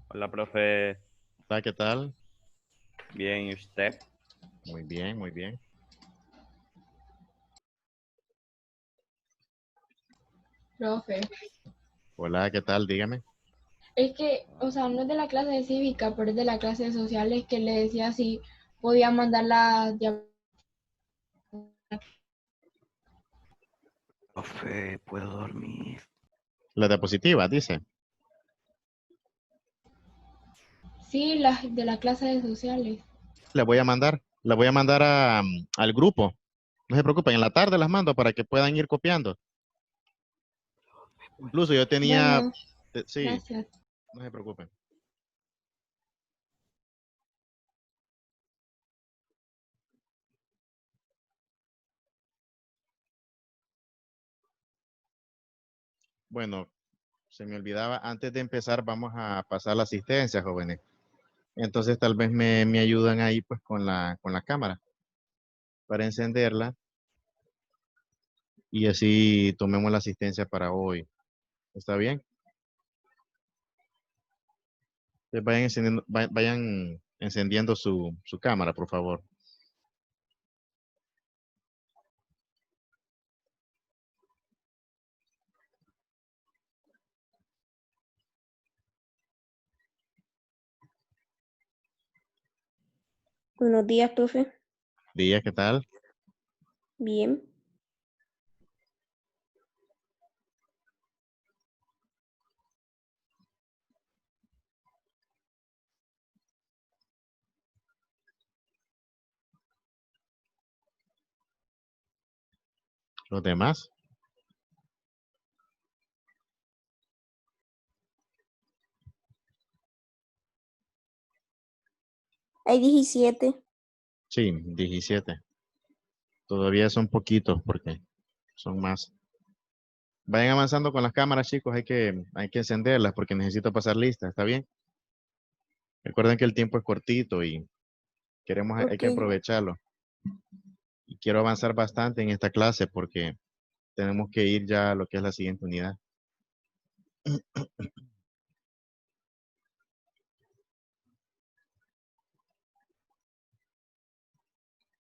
Hola, profe. Hola, ¿qué tal? Bien, ¿y usted? Muy bien, muy bien. Profe, Hola, ¿qué tal? Dígame. es que, o sea, no es de la clase de cívica, pero es de la clase de sociales que le decía si podía mandar la Profe, ¿puedo dormir? La diapositiva, dice. sí, las de la clase de sociales. La voy a mandar al grupo. No se preocupen, en la tarde las mando para que puedan ir copiando. Incluso yo tenía, Bueno, sí, gracias. no se preocupen. Bueno, se me olvidaba, antes de empezar vamos a pasar la asistencia, jóvenes. Entonces tal vez me ayudan ahí pues con la cámara para encenderla y así tomemos la asistencia para hoy. ¿Está bien? Vayan encendiendo su cámara, por favor. Buenos días, profe. Días, ¿qué tal? Bien. Los demás. Hay 17. Sí, 17. Todavía son poquitos porque son más. Vayan avanzando con las cámaras, chicos. Hay que encenderlas porque necesito pasar lista. ¿Está bien? Recuerden que el tiempo es cortito y hay Ok. que aprovecharlo. Y quiero avanzar bastante en esta clase porque tenemos que ir ya a lo que es la siguiente unidad.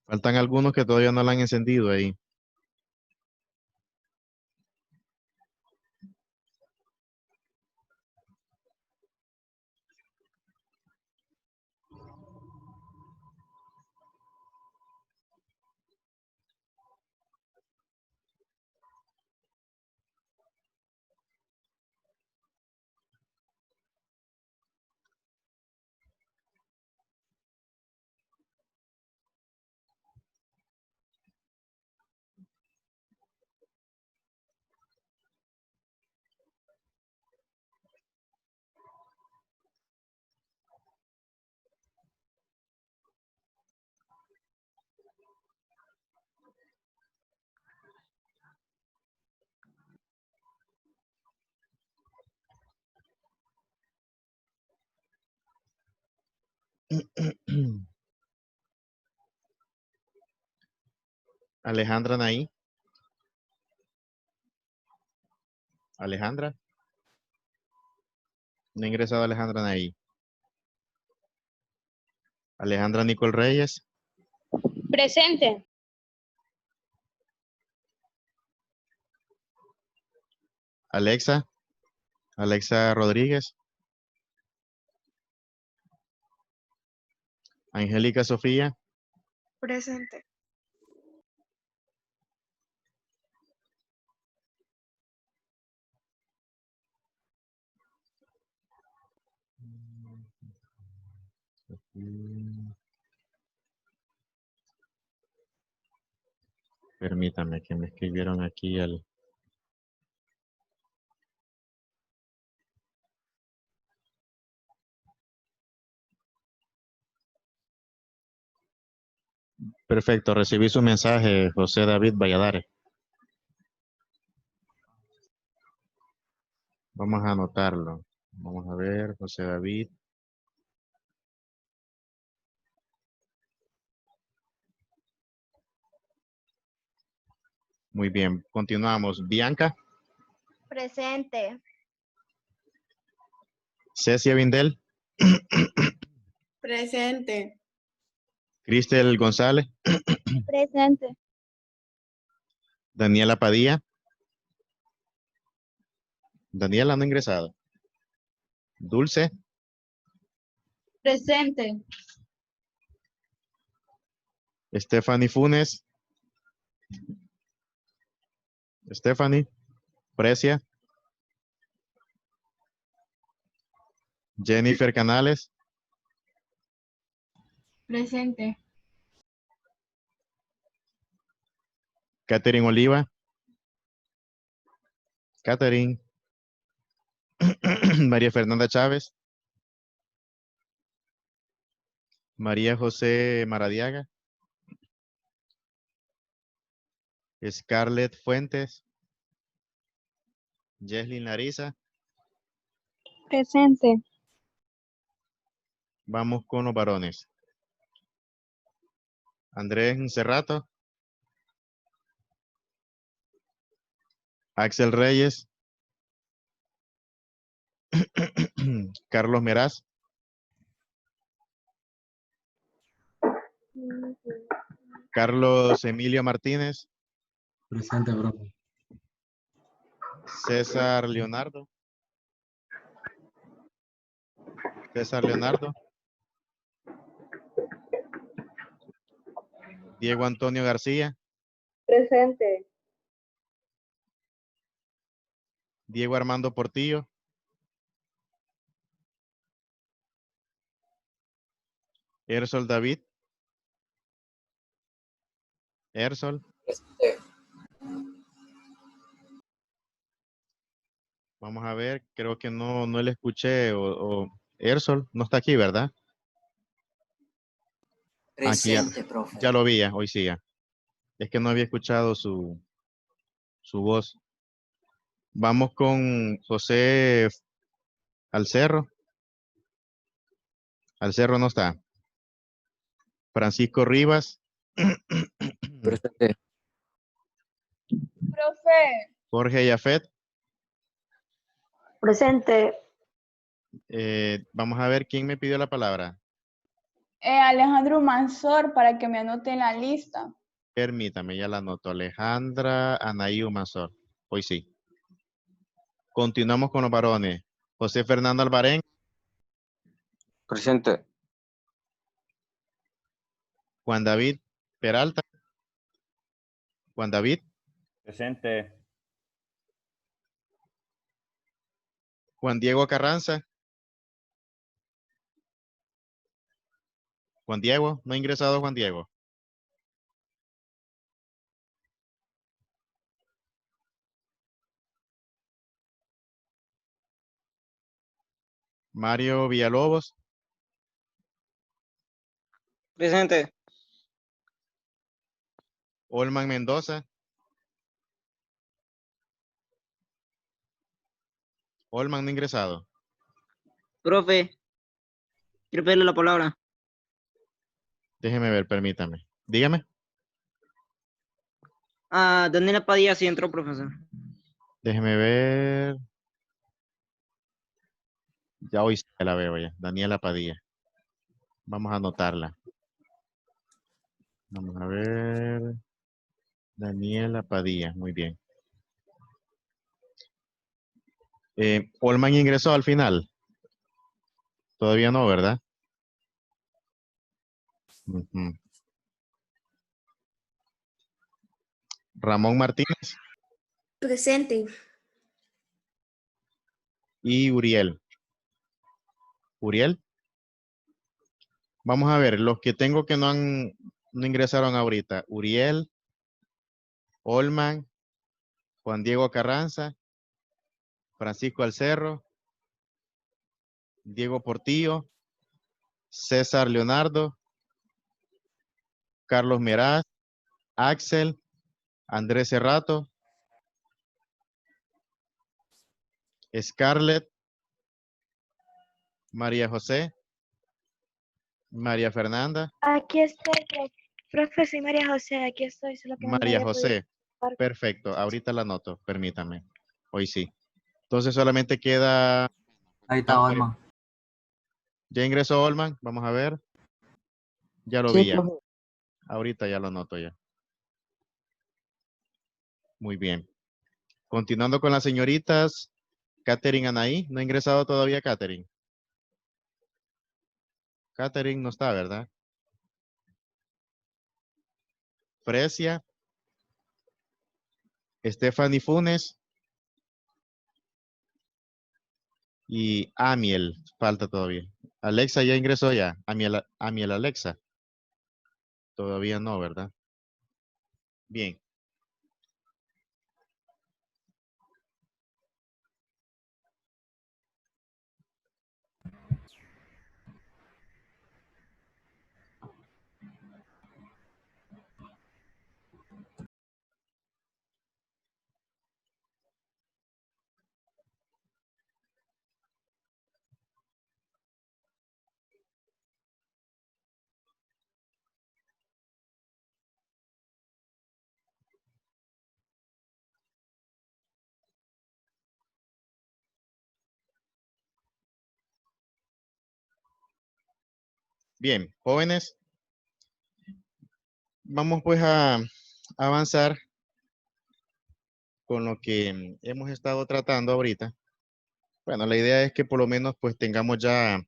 Faltan algunos que todavía no la han encendido ahí. Alejandra Naí. Alejandra. No ha ingresado Alejandra Naí. Alejandra Nicole Reyes. Presente. Alexa. Alexa Rodríguez. Angélica Sofía. Presente. Permítame que me escribieron aquí el... Perfecto, recibí su mensaje, José David Valladares. Vamos a anotarlo. Vamos a ver, José David. Muy bien, continuamos. Bianca, Presente. Cecia Vindel, Presente. Cristel González, Presente. Daniela Padilla. Daniela no ha ingresado. Dulce, Presente. Stephanie Funes, Stephanie, Precia, Jennifer Canales, Presente. Catherine Oliva, Catherine, María Fernanda Chávez, María José Maradiaga, Scarlett Fuentes, Jesslyn Larisa. Presente. Vamos con los varones. Andrés Cerrato, Axel Reyes, Carlos Meraz, Carlos Emilio Martínez, Presente, profe. César Leonardo, Diego Antonio García, Presente. Diego Armando Portillo, Ersol David, Ersol. Vamos a ver, creo que no le escuché o Ersol no está aquí, ¿verdad? Aquí Presente, profe. ya lo vi, hoy sí ya. Es que no había escuchado su voz. Vamos con José Alcerro. Alcerro no está. Francisco Rivas. Presente. Profe. Jorge Yafet. Presente. Vamos a ver quién me pidió la palabra. Alejandro Mansor, para que me anote en la lista. Permítame, ya la anoto. Alejandra Anaí Mazor. Hoy sí. Continuamos con los varones. José Fernando Albarén. Presente. Juan David Peralta. Juan David. Presente. Juan Diego Carranza. Juan Diego, no ha ingresado Juan Diego. Mario Villalobos. Presente. Olman Mendoza. Olman no ha ingresado. Profe, quiero pedirle la palabra. Déjeme ver, permítame. Dígame. Daniela Padilla sí entró, profesor. Déjeme ver. Ya hoy se la veo ya. Daniela Padilla. Vamos a anotarla. Vamos a ver. Daniela Padilla. Muy bien. Olman ingresó al final. Todavía no, ¿verdad? Ujú. Ramón Martínez Presente. y Uriel. Uriel. Vamos a ver, los que tengo que no ingresaron ahorita. Uriel, Olman, Juan Diego Carranza, Francisco Alcerro, Diego Portillo, César Leonardo, Carlos Meraz, Axel, Andrés Cerrato, Scarlett, María José, María Fernanda, Aquí estoy, profe, soy María José, aquí estoy, solo que no me María había podido. José. Perfecto, ahorita la anoto, permítame. Hoy sí. Entonces solamente queda... Ahí está, Olman. Ya ingresó Olman, vamos a ver. Ya lo Sí, vi ya. profe. Ahorita ya lo anoto ya. Muy bien. Continuando con las señoritas. Katherine Anaí, ¿no ha ingresado todavía Katherine? Katherine no está, ¿verdad? Precia. Stephanie Funes. Y Amiel, falta todavía. Alexa ya ingresó ya. Amiel Alexa. Todavía no, ¿verdad? Bien. Bien, jóvenes. Vamos pues a avanzar con lo que hemos estado tratando ahorita. Bueno, la idea es que por lo menos pues tengamos ya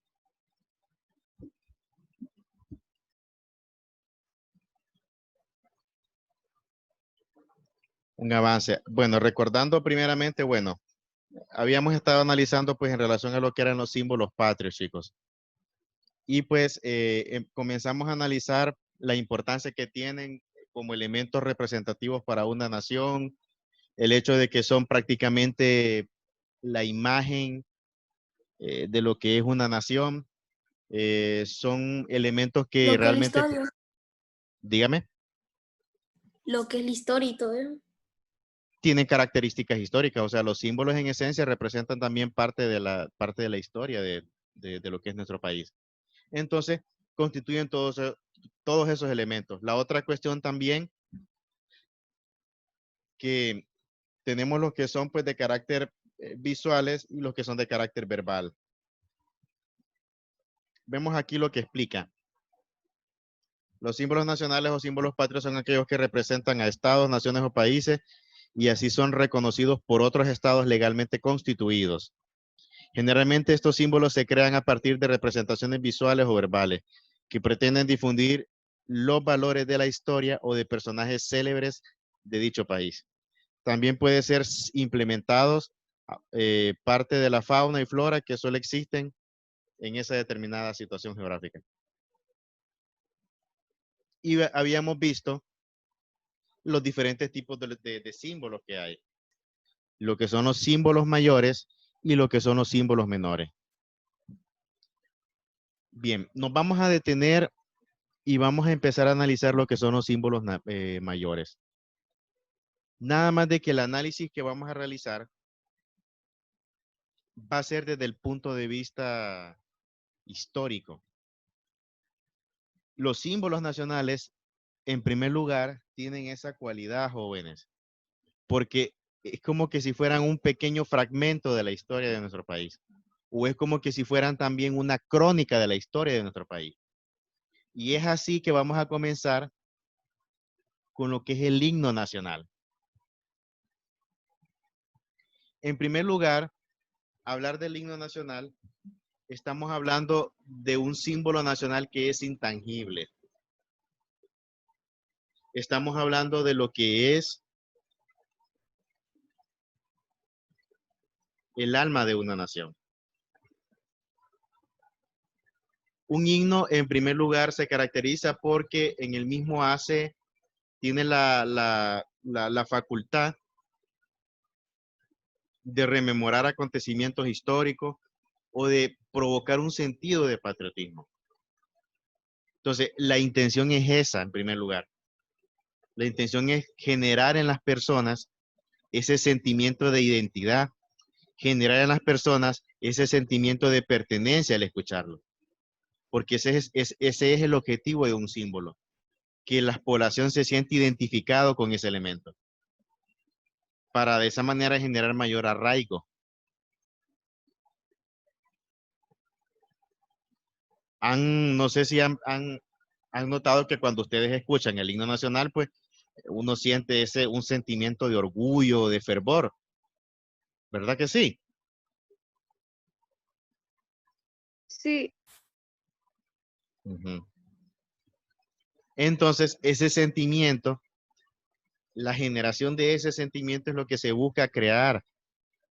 un avance. Bueno, recordando primeramente, bueno, habíamos estado analizando pues en relación a lo que eran los símbolos patrios, chicos. Y pues comenzamos a analizar la importancia que tienen como elementos representativos para una nación, el hecho de que son prácticamente la imagen de lo que es una nación. Son elementos que Lo que es la realmente, historia. dígame, Lo que es la historia y todo eso. tienen características históricas. O sea, los símbolos en esencia representan también parte de la historia de lo que es nuestro país. Entonces, constituyen todos esos elementos. La otra cuestión también que tenemos los que son pues de carácter visuales y los que son de carácter verbal. Vemos aquí lo que explica. Los símbolos nacionales o símbolos patrios son aquellos que representan a estados, naciones o países y así son reconocidos por otros estados legalmente constituidos. Generalmente estos símbolos se crean a partir de representaciones visuales o verbales que pretenden difundir los valores de la historia o de personajes célebres de dicho país. También puede ser implementados parte de la fauna y flora que solo existen en esa determinada situación geográfica. Y habíamos visto los diferentes tipos de símbolos que hay. Lo que son los símbolos mayores y lo que son los símbolos menores. Bien, nos vamos a detener y vamos a empezar a analizar lo que son los símbolos mayores. Nada más de que el análisis que vamos a realizar va a ser desde el punto de vista histórico. Los símbolos nacionales, en primer lugar, tienen esa cualidad, jóvenes, porque es como que si fueran un pequeño fragmento de la historia de nuestro país, o es como que si fueran también una crónica de la historia de nuestro país. Y es así que vamos a comenzar con lo que es el himno nacional. En primer lugar, hablar del himno nacional, estamos hablando de un símbolo nacional que es intangible. Estamos hablando de lo que es el alma de una nación. Un himno, en primer lugar, se caracteriza porque en el mismo tiene la facultad de rememorar acontecimientos históricos o de provocar un sentido de patriotismo. Entonces, la intención es esa, en primer lugar. La intención es generar en las personas ese sentimiento de identidad, generar en las personas ese sentimiento de pertenencia al escucharlo. Porque ese es el objetivo de un símbolo, que la población se siente identificado con ese elemento. para de esa manera generar mayor arraigo. No sé si han notado que cuando ustedes escuchan el himno nacional, pues uno siente un sentimiento de orgullo, de fervor. ¿Verdad que sí? Sí, Ujú. Entonces, ese sentimiento, la generación de ese sentimiento es lo que se busca crear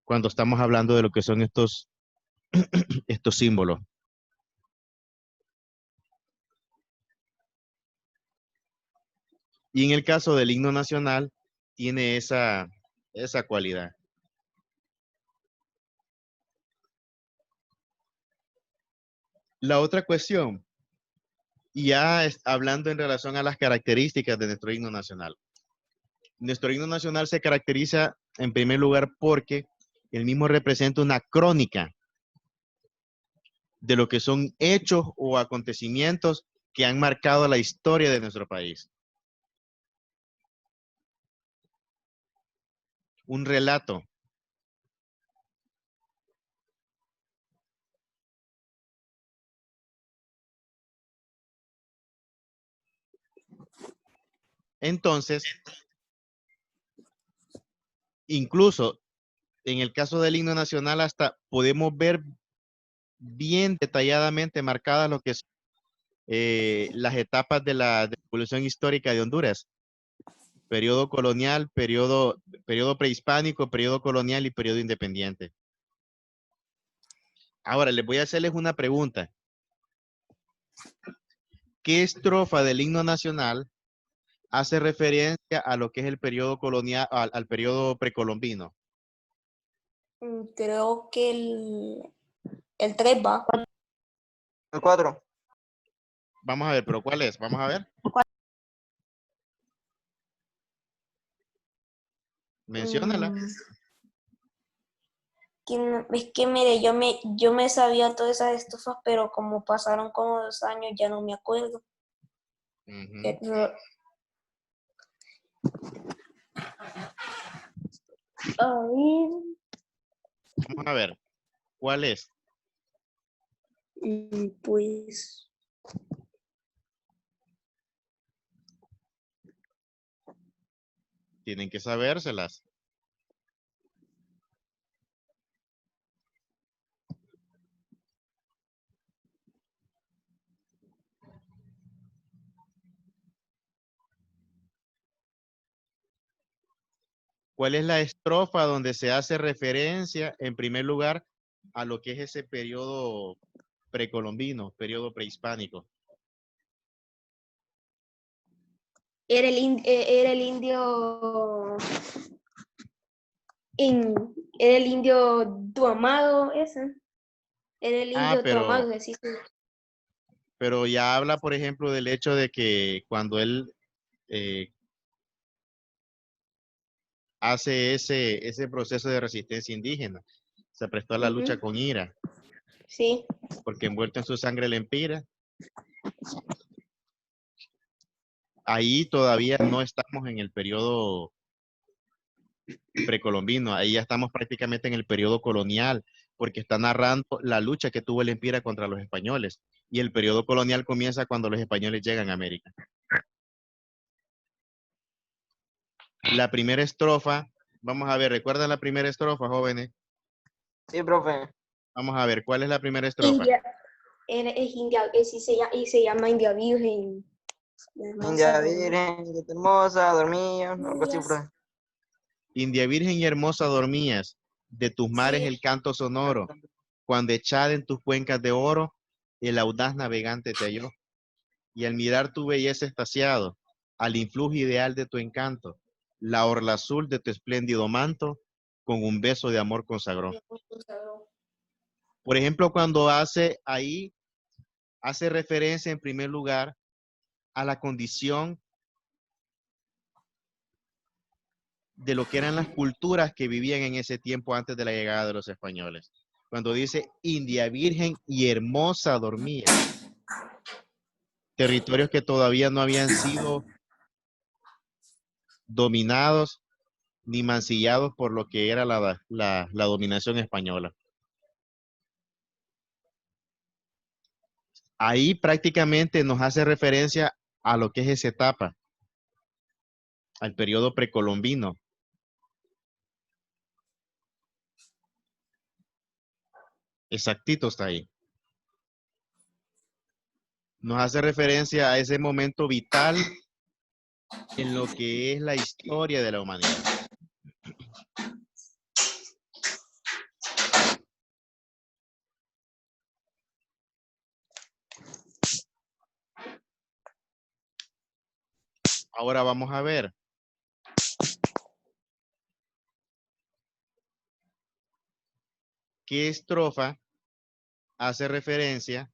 cuando estamos hablando de lo que son estos símbolos. Y en el caso del himno nacional, tiene esa cualidad. La otra cuestión, ya hablando en relación a las características de nuestro himno nacional. Nuestro himno nacional se caracteriza en primer lugar porque el mismo representa una crónica de lo que son hechos o acontecimientos que han marcado la historia de nuestro país. Un relato. Entonces, incluso en el caso del himno nacional hasta podemos ver bien detalladamente marcadas lo que son las etapas de la evolución histórica de Honduras. Periodo colonial, periodo prehispánico, periodo colonial y periodo independiente. Ahora, les voy a hacerles una pregunta. ¿Qué estrofa del himno nacional hace referencia a lo que es el periodo colonial, al periodo precolombino? Creo que el 3 va. El 4. Vamos a ver, pero ¿cuál es? Vamos a ver. Menciónala. Es que mire, yo me sabía todas esas estufas, pero como pasaron como 2 años, ya no me acuerdo. Ujú. Pero- A ver, Vamos a ver. ¿Cuál es? pues, Tienen que sabérselas. ¿Cuál es la estrofa donde se hace referencia, en primer lugar, a lo que es ese periodo precolombino, periodo prehispánico? era el indio, era el indio tu amado, ese. Era el indio tu amado, decís tú. Pero ya habla, por ejemplo, del hecho de que cuando él hace ese proceso de resistencia indígena, se prestó a la lucha Ujú. con ira, Sí. porque envuelto en su sangre el empira. Ahí todavía no estamos en el periodo precolombino, ahí ya estamos prácticamente en el periodo colonial, porque está narrando la lucha que tuvo el empira contra los españoles. Y el periodo colonial comienza cuando los españoles llegan a América. La primera estrofa, vamos a ver, ¿recuerdan la primera estrofa, jóvenes? Sí, profe. Vamos a ver, ¿cuál es la primera estrofa? India, es India, y se llama India Virgen. India Virgen, que te hermosa, dormía, algo así, profe. India Virgen y hermosa dormías, de tus mares Sí. el canto sonoro, cuando echada en tus cuencas de oro, el audaz navegante te halló. Y al mirar tu belleza extasiado, al influjio ideal de tu encanto, la orla azul de tu espléndido manto, con un beso de amor consagró. Por ejemplo, cuando hace referencia en primer lugar a la condición de lo que eran las culturas que vivían en ese tiempo antes de la llegada de los españoles. Cuando dice India Virgen y hermosa dormía. Territorios que todavía no habían sido dominados ni mancillados por lo que era la dominación española. Ahí prácticamente nos hace referencia a lo que es esa etapa, al periodo precolombino. Exactito está ahí. Nos hace referencia a ese momento vital en lo que es la historia de la humanidad. Ahora vamos a ver. ¿Qué estrofa hace referencia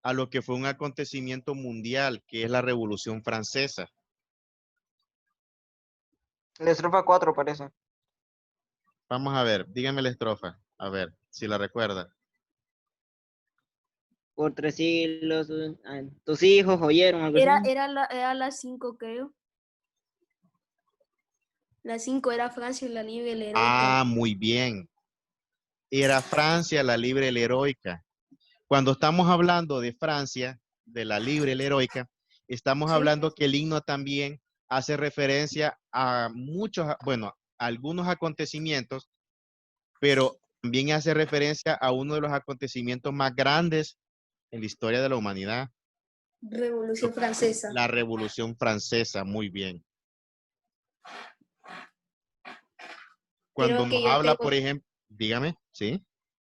a lo que fue un acontecimiento mundial, que es la Revolución Francesa? La estrofa 4 parece. Vamos a ver, dígame la estrofa, a ver si la recuerda. Por 3 siglos, tus hijos oyeron algo así. Era la 5, creo. La 5 era Francia, la libre, la heroica. Ah, muy bien. Era Francia la libre y la heroica. Cuando estamos hablando de Francia, de la libre y la heroica, estamos Sí. hablando que el himno también hace referencia a muchos, bueno, a algunos acontecimientos, pero también hace referencia a uno de los acontecimientos más grandes en la historia de la humanidad. Revolución Francesa. La Revolución Francesa, muy bien. Cuando Creo que nos yo habla, tengo- por ejemplo, dígame, ¿sí?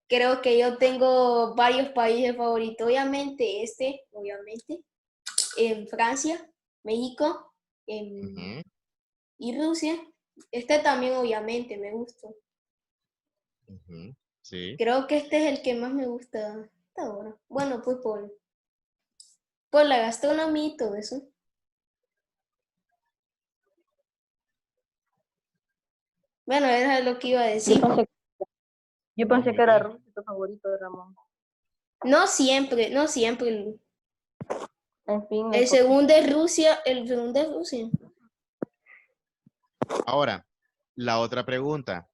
Creo que yo tengo varios países favoritos. Obviamente, en Francia, México, Ujú, y Rusia. Este también, obviamente, me gusta. ujú, sí. Creo que este es el que más me gusta hasta ahora. Bueno, pues por la gastronomía y todo eso. Bueno, era lo que iba a decir. Yo No, pensé muy que era bien. Rusia tu favorito, Ramón. No siempre. En fin, El segundo es Rusia. Ahora, la otra pregunta.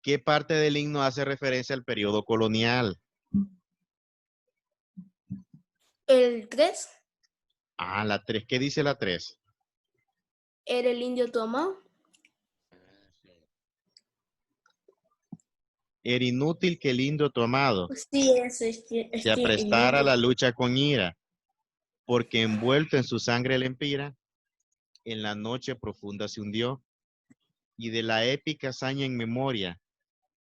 ¿Qué parte del himno hace referencia al periodo colonial? El 3 Ah, la 3. ¿Qué dice la 3? era el indio tomado. Era inútil que el indio tomado Sí, ese es que se aprestara a la lucha con ira, porque envuelto en su sangre el empira, en la noche profunda se hundió, y de la épica hazaña en memoria,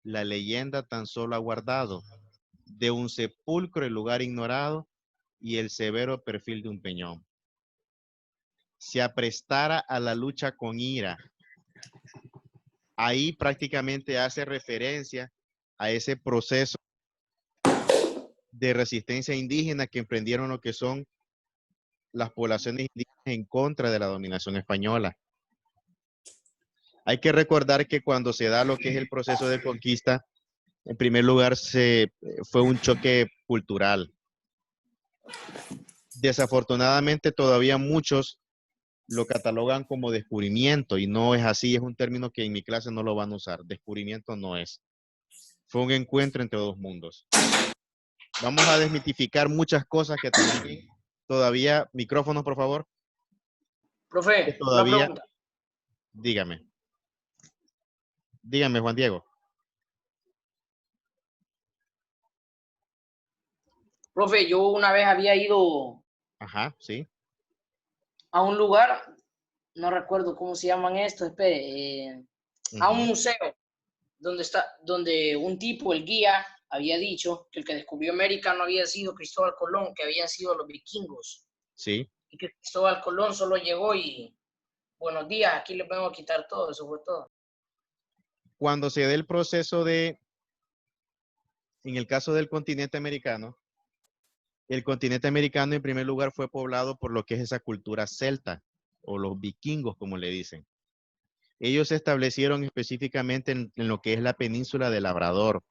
la leyenda tan solo ha guardado, de un sepulcro el lugar ignorado, y el severo perfil de un peñón. Se aprestara a la lucha con ira. Ahí prácticamente hace referencia a ese proceso de resistencia indígena que emprendieron lo que son las poblaciones indígenas en contra de la dominación española. Hay que recordar que cuando se da lo que es el proceso de conquista, en primer lugar fue un choque cultural. Desafortunadamente todavía muchos lo catalogan como descubrimiento y no es así, es un término que en mi clase no lo van a usar. Descubrimiento no es. Fue un encuentro entre dos mundos. Vamos a desmitificar muchas cosas que también todavía, micrófonos por favor. Que Profe, una todavía, pregunta. dígame. Dígame, Juan Diego. Profe, yo una vez había ido Ajá, sí. a un lugar, no recuerdo cómo se llaman estos, espere, a un museo donde un tipo, el guía, había dicho que el que descubrió América no había sido Cristóbal Colón, que habían sido los vikingos. Sí. Y que Cristóbal Colón solo llegó y buenos días, aquí les vengo a quitar todo, eso fue todo. Cuando se dé el proceso en el caso del continente americano, el continente americano en primer lugar fue poblado por lo que es esa cultura celta o los vikingos, como le dicen. Ellos se establecieron específicamente en lo que es la península de Labrador,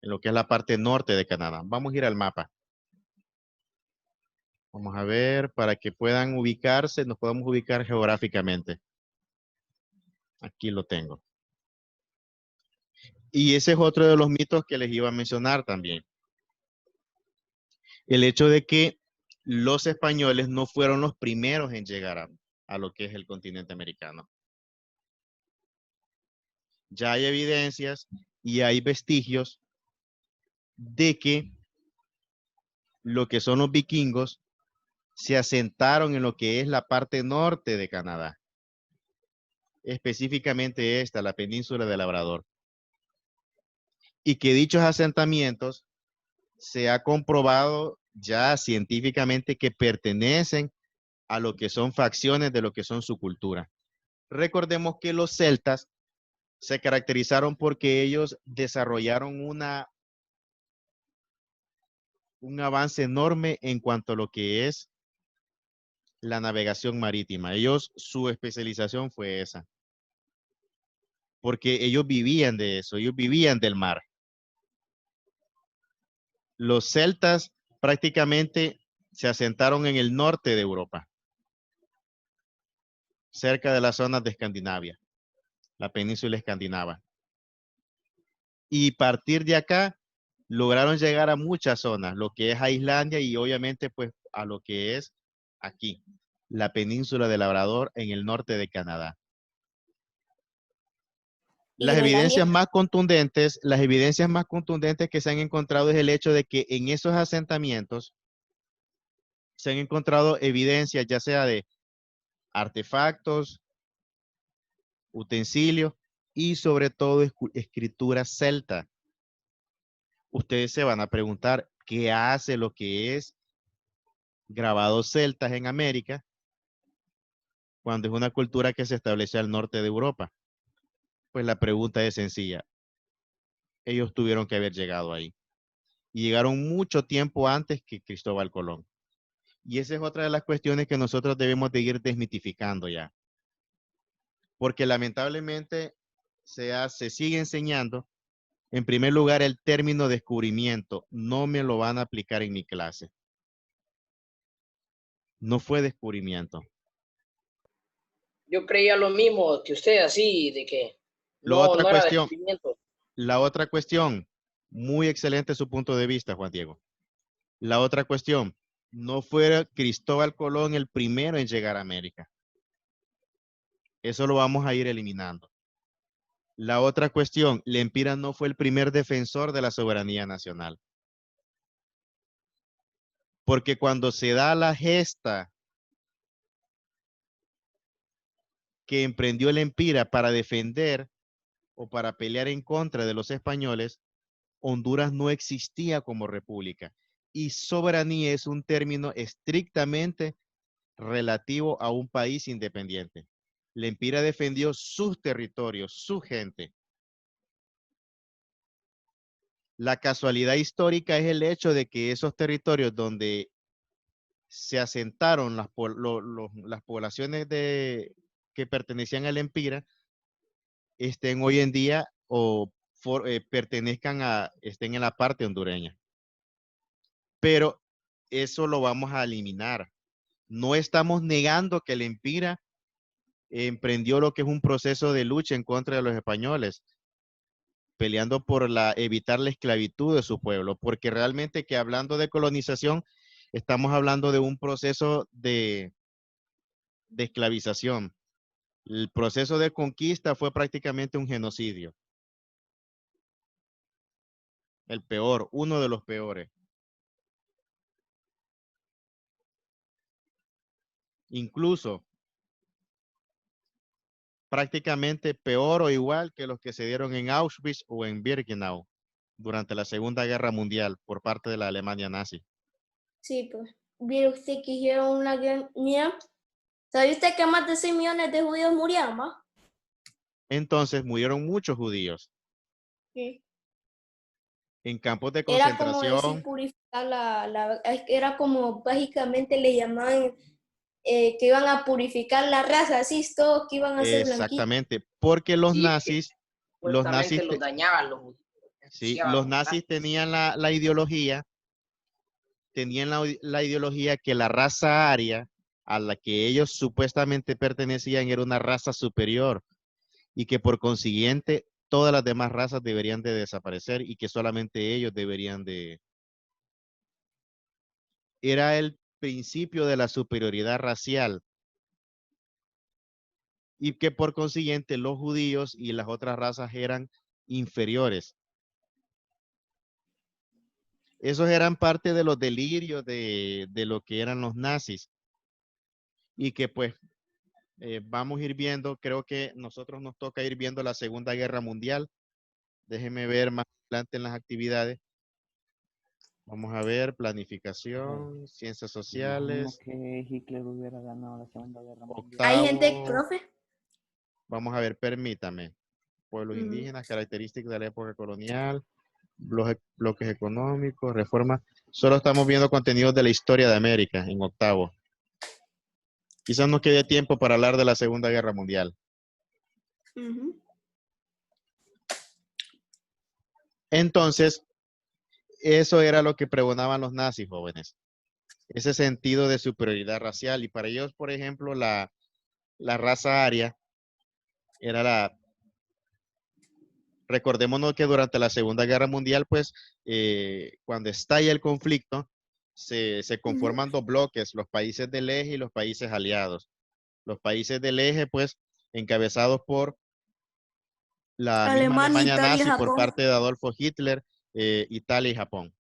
en lo que es la parte norte de Canadá. Vamos a ir al mapa. Vamos a ver, para que puedan ubicarse, nos podamos ubicar geográficamente. Aquí lo tengo. Y ese es otro de los mitos que les iba a mencionar también. El hecho de que los españoles no fueron los primeros en llegar a lo que es el continente americano. Ya hay evidencias y hay vestigios de que lo que son los vikingos se asentaron en lo que es la parte norte de Canadá. Específicamente esta, la península de Labrador. Y que dichos asentamientos se ha comprobado ya científicamente que pertenecen a lo que son facciones de lo que son su cultura. Recordemos que los celtas se caracterizaron porque ellos desarrollaron un avance enorme en cuanto a lo que es la navegación marítima. Ellos, su especialización fue esa. Porque ellos vivían de eso, ellos vivían del mar. Los celtas prácticamente se asentaron en el norte de Europa, cerca de las zonas de Escandinavia, la península escandinava. Y partir de acá, lograron llegar a muchas zonas, lo que es a Islandia y obviamente pues a lo que es aquí, la península de Labrador en el norte de Canadá. Las evidencias más contundentes que se han encontrado es el hecho de que en esos asentamientos se han encontrado evidencias ya sea de artefactos, utensilios y sobre todo escritura celta. Ustedes se van a preguntar qué hace lo que es grabados celtas en América cuando es una cultura que se estableció al norte de Europa. Pues la pregunta es sencilla. Ellos tuvieron que haber llegado ahí. Y llegaron mucho tiempo antes que Cristóbal Colón. Y esa es otra de las cuestiones que nosotros debemos de ir desmitificando ya. Porque lamentablemente se sigue enseñando, en primer lugar, el término descubrimiento. No me lo van a aplicar en mi clase. No fue descubrimiento. Yo creía lo mismo que usted, así, de que no era descubrimiento. La otra cuestión, muy excelente su punto de vista, Juan Diego. La otra cuestión, no fue Cristóbal Colón el primero en llegar a América. Eso lo vamos a ir eliminando. La otra cuestión, Lempira no fue el primer defensor de la soberanía nacional. Porque cuando se da la gesta que emprendió Lempira para defender o para pelear en contra de los españoles, Honduras no existía como república. Y soberanía es un término estrictamente relativo a un país independiente. Lempira defendió sus territorios, su gente. La casualidad histórica es el hecho de que esos territorios donde se asentaron las poblaciones que pertenecían a Lempira estén hoy en día o estén en la parte hondureña. Pero eso lo vamos a eliminar. No estamos negando que Lempira emprendió lo que es un proceso de lucha en contra de los españoles, peleando por evitar la esclavitud de su pueblo, porque realmente que hablando de colonización, estamos hablando de un proceso de esclavización. El proceso de conquista fue prácticamente un genocidio. El peor, uno de los peores. Incluso prácticamente peor o igual que los que se dieron en Auschwitz o en Birkenau durante la Segunda Guerra Mundial por parte de la Alemania nazi. Sí, pues. Mire usted que hicieron una guerra. ¿Sabe usted que más de 6 millones de judíos murieron, más? Entonces murieron muchos judíos. Sí. En campos de Era como concentración. decir purificar era como básicamente le llamaban que iban a purificar la raza, así todos que iban a ser blanquitos. Exactamente, porque los Sí, nazis, los dañaban los sí, los nazis tenían la ideología tenían la ideología que la raza aria a la que ellos supuestamente pertenecían era una raza superior y que por consiguiente todas las demás razas deberían de desaparecer y que solamente ellos deberían de... Era el principio de la superioridad racial y que por consiguiente los judíos y las otras razas eran inferiores. Esos eran parte de los delirios de lo que eran los nazis y que pues vamos a ir viendo, creo que nosotros nos toca ir viendo la Segunda Guerra Mundial. Déjenme ver más adelante en las actividades. Vamos a ver, planificación, ciencias sociales. Que Hitler hubiera ganado la Segunda Guerra Mundial. ¿Hay gente, Octavo. profe? Vamos a ver, permítame. Pueblos indígenas, características de la época colonial, bloques económicos, reforma. Solo estamos viendo contenidos de la historia de América en octavo. Quizás no quede tiempo para hablar de la Segunda Guerra Mundial. Entonces, eso era lo que pregonaban los nazis, jóvenes. Ese sentido de superioridad racial. Y para ellos, por ejemplo, la raza aria era la... Recordémonos que durante la Segunda Guerra Mundial, pues, cuando estalla el conflicto, se conforman dos bloques, los países del eje y los países aliados. Los países del eje, pues, encabezados por la misma Alemania Italia, nazi por Japón. parte de Adolfo Hitler, Italia y Japón.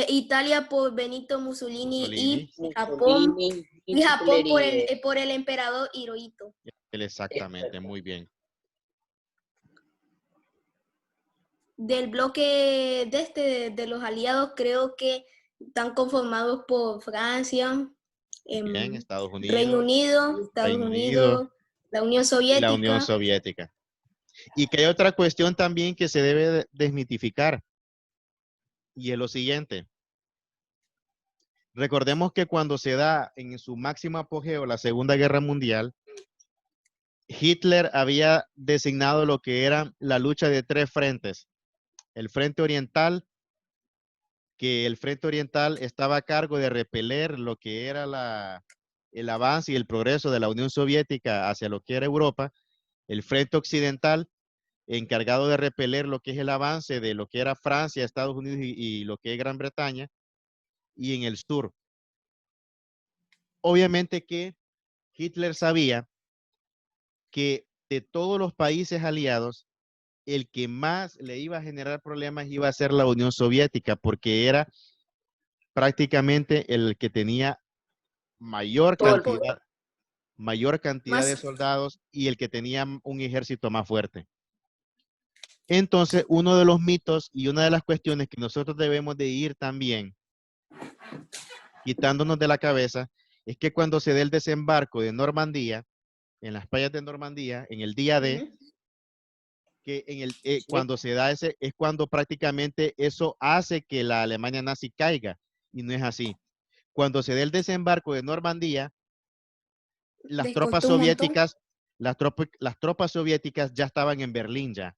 Italia por Benito Mussolini, Mussolini. y Japón, y Japón Hitler por el emperador Hirohito. Exactamente, muy bien. Del bloque de los aliados, creo que están conformados por Francia, Bien, Estados Unidos, Reino Unido, Estados Reino Unidos, la Unión y Soviética. la Unión Soviética. Y que hay otra cuestión también que se debe desmitificar. Y es lo siguiente. Recordemos que cuando se da en su máximo apogeo la Segunda Guerra Mundial, Hitler había designado lo que era la lucha de tres frentes. El frente oriental, que el frente oriental estaba a cargo de repeler lo que era el avance y el progreso de la Unión Soviética hacia lo que era Europa. El frente occidental, encargado de repeler lo que es el avance de lo que era Francia, Estados Unidos y lo que es Gran Bretaña, y en el sur. Obviamente que Hitler sabía que de todos los países aliados, el que más le iba a generar problemas iba a ser la Unión Soviética, porque era prácticamente el que tenía mayor cantidad de soldados y el que tenía un ejército más fuerte. Entonces, uno de los mitos y una de las cuestiones que nosotros debemos de ir también quitándonos de la cabeza es que cuando se dé el desembarco de Normandía, en las playas de Normandía, en el día D, que cuando se da ese, es cuando prácticamente eso hace que la Alemania nazi caiga, y no es así. Cuando se dé el desembarco de Normandía, las tropas soviéticas ya estaban en Berlín ya,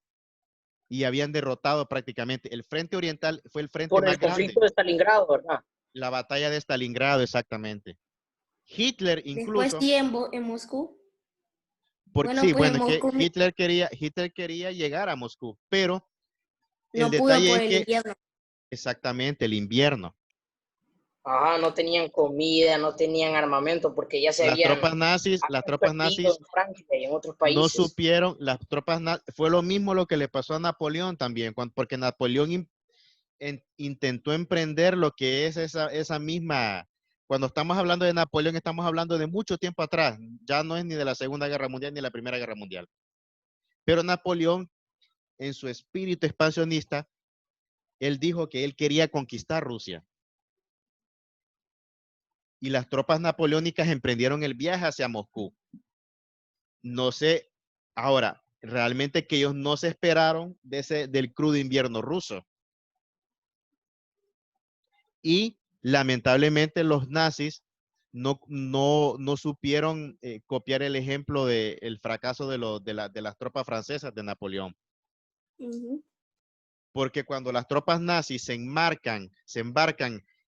y habían derrotado prácticamente. El frente oriental fue el frente por más el conflicto grande. de Stalingrado, ¿verdad? La batalla de Stalingrado, exactamente. Hitler incluso... Después sí en Moscú. Porque, Bueno, sí, pues bueno, es que Moscú Hitler quería llegar a Moscú, pero el no pudo detalle por es el que, invierno. exactamente, el invierno. Ajá, no tenían comida, no tenían armamento, porque ya se Las habían tropas nazis perdido en Francia y en otros no países. supieron, fue lo mismo lo que le pasó a Napoleón también, porque Napoleón intentó emprender lo que es esa misma, cuando estamos hablando de Napoleón, estamos hablando de mucho tiempo atrás, ya no es ni de la Segunda Guerra Mundial ni de la Primera Guerra Mundial. Pero Napoleón, en su espíritu expansionista, él dijo que él quería conquistar Rusia. Y las tropas napoleónicas emprendieron el viaje hacia Moscú. No sé, ahora, realmente que ellos no se esperaron del crudo invierno ruso. Y lamentablemente los nazis no supieron copiar el ejemplo del fracaso de las tropas francesas de Napoleón. Porque cuando las tropas nazis se embarcan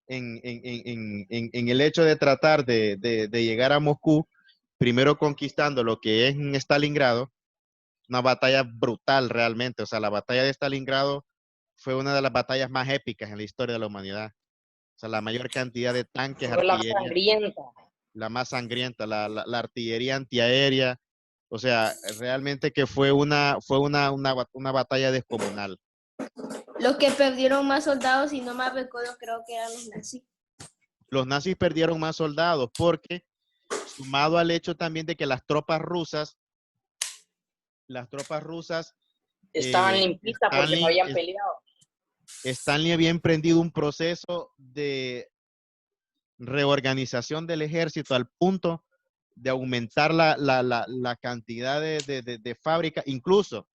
en el hecho de tratar de llegar a Moscú, primero conquistando lo que es Stalingrado, una batalla brutal realmente. O sea, la batalla de Stalingrado fue una de las batallas más épicas en la historia de la humanidad. O sea, la mayor cantidad de tanques, Fue la artillería, sangrienta. la más sangrienta, la artillería antiaérea. O sea, realmente que fue una batalla descomunal. Los que perdieron más soldados, si no me recuerdo, creo que eran los nazis. Los nazis perdieron más soldados porque, sumado al hecho también de que las tropas rusas Estaban limpitas porque no habían peleado. Stanley había emprendido un proceso de reorganización del ejército al punto de aumentar la cantidad de fábricas. Incluso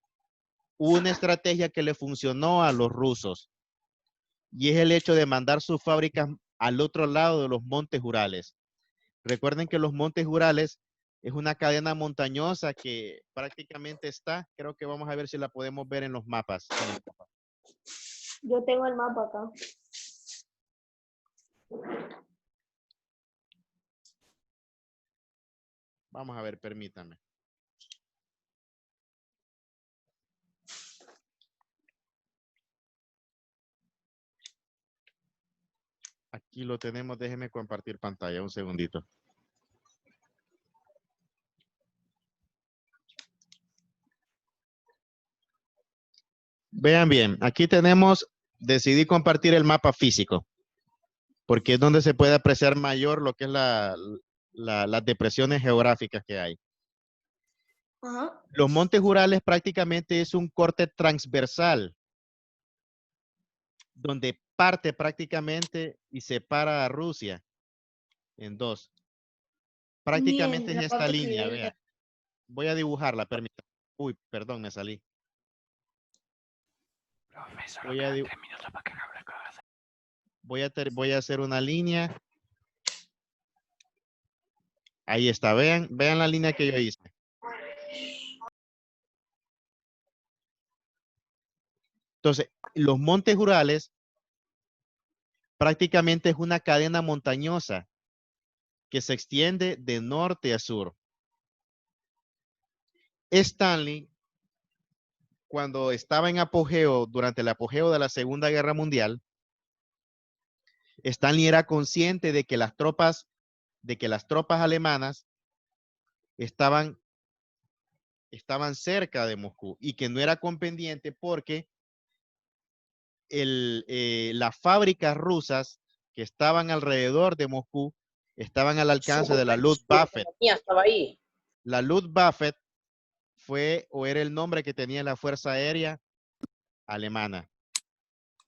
hubo una estrategia que le funcionó a los rusos, y es el hecho de mandar sus fábricas al otro lado de los montes Urales. Recuerden que los montes Urales es una cadena montañosa que prácticamente está, creo que vamos a ver si la podemos ver en los mapas. Yo tengo el mapa acá. Vamos a ver, permítanme. Aquí lo tenemos, déjenme compartir pantalla un segundito. Vean bien, aquí tenemos, decidí compartir el mapa físico, porque es donde se puede apreciar mayor lo que es las depresiones geográficas que hay. Ajá. Los montes Urales prácticamente es un corte transversal, donde parte prácticamente y separa a Rusia en dos. Prácticamente es esta línea, vea. Voy a dibujarla, permítanme. Uy, perdón, me salí. Voy a hacer una línea. Ahí está, vean la línea que yo hice. Entonces, los montes Urales prácticamente es una cadena montañosa que se extiende de norte a sur. Stanley, cuando estaba en apogeo, durante el apogeo de la Segunda Guerra Mundial, Stanley era consciente de que las tropas alemanas estaban cerca de Moscú y que no era conveniente porque las fábricas rusas que estaban alrededor de Moscú estaban al alcance de la Luftwaffe. Estaba ahí. La Luftwaffe fue o era el nombre que tenía la Fuerza Aérea Alemana.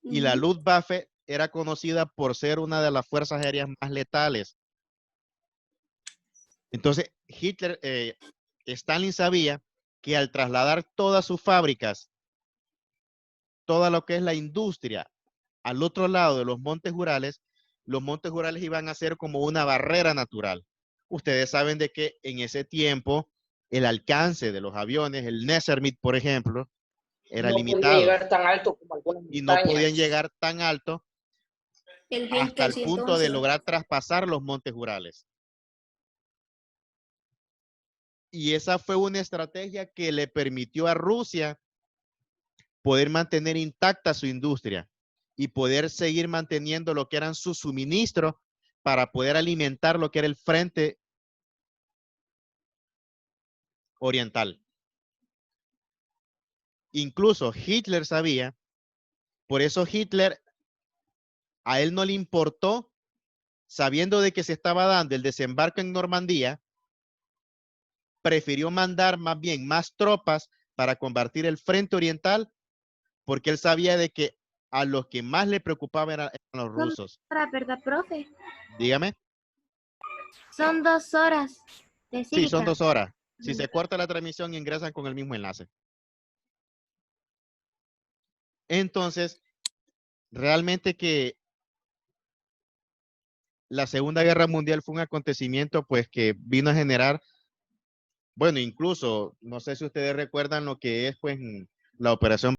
Y la Luftwaffe era conocida por ser una de las fuerzas aéreas más letales. Entonces, Stalin sabía que al trasladar todas sus fábricas, toda lo que es la industria, al otro lado de los montes Urales iban a ser como una barrera natural. Ustedes saben de que en ese tiempo el alcance de los aviones, el Messerschmitt, por ejemplo, era limitado. No podía llegar tan alto como algunas montañas. Y no podían llegar tan alto hasta el punto de lograr traspasar los montes Urales. Y esa fue una estrategia que le permitió a Rusia poder mantener intacta su industria y poder seguir manteniendo lo que eran sus suministros para poder alimentar lo que era el frente oriental. Incluso Hitler sabía, por eso Hitler, a él no le importó, sabiendo de que se estaba dando el desembarco en Normandía, prefirió mandar más bien más tropas para combatir el frente oriental, porque él sabía de que a los que más le preocupaban eran los rusos. ¿Verdad, profe? Dígame. Son 2 horas de cívica. Sí, son 2 horas. Si se corta la transmisión, ingresan con el mismo enlace. Entonces, realmente que la Segunda Guerra Mundial fue un acontecimiento pues que vino a generar, bueno, incluso, no sé si ustedes recuerdan lo que es pues la operación